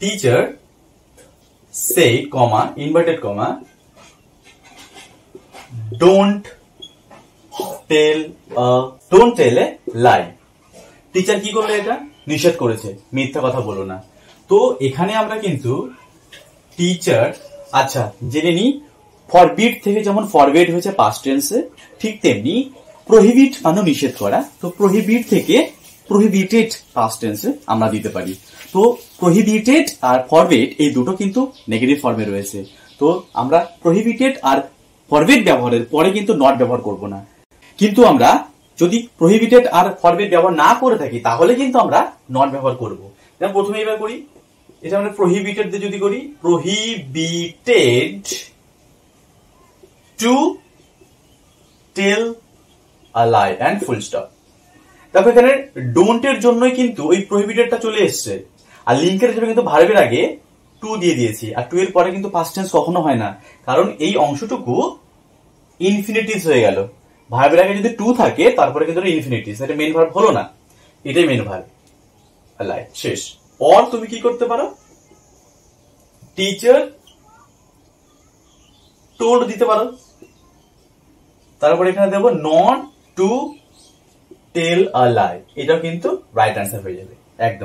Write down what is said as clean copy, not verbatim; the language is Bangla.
Teacher said, comma, inverted comma, don't tell a lie. Teacher কি করলো? এটা নিষেধ করেছে, মিথ্যা কথা বলো না। তো এখানে আমরা কিন্তু টিচার, আচ্ছা জেনে নি, ফরবিড থেকে যেমন ফরবিড হয়েছে পাস্ট টেন্সে, ঠিক তেমনি প্রহিবিট মানে নিষেধ করা। তো প্রহিবিট থেকে প্রহিবিটেড পাস্ট টেন্সে আমরা দিতে পারি। তো প্রহিবিটেড আর ফরবিড এই দুটো কিন্তু নেগেটিভ ফর্মে রয়েছে। তো আমরা প্রহিবিটেড আর ফরবিড ব্যবহারের পরে কিন্তু নট ব্যবহার করব না। কিন্তু আমরা যদি প্রহিবিটেড আর ফরবিড ব্যবহার না করে থাকি তাহলে কিন্তু আমরা নট ব্যবহার করব। যেমন প্রথমে এবার করি, এটা আমরা প্রহিবিটেড দিয়ে যদি করি, prohibited to tell a lie and full stop. দেখো এখানে ডোন্ট এর জন্যই কিন্তু ওই প্রহিবিটেডটা চলে এসছে, আর লিঙ্কের জন্য কিন্তু ভার্বের আগে টু দিয়ে দিয়েছি, আর টু এর পরে কিন্তু পাস্ট টেন্স কখনো হয় না, কারণ এই অংশটুকু ইনফিনিটিভ হয়ে গেল। ভার্বের আগে যদি টু থাকে তারপরে কিন্তু ইনফিনিটিভ, এটা মেন ভার্ব হলো না, এটাই মেন ভার্ব। লাই শেষ। অর তুমি কি করতে পারো, টিচার টোল্ড দিতে পারো, তারপরে এখানে দেবো নট টু টেল আ লাই, এটাও কিন্তু রাইট অ্যান্সার হয়ে যাবে একদম।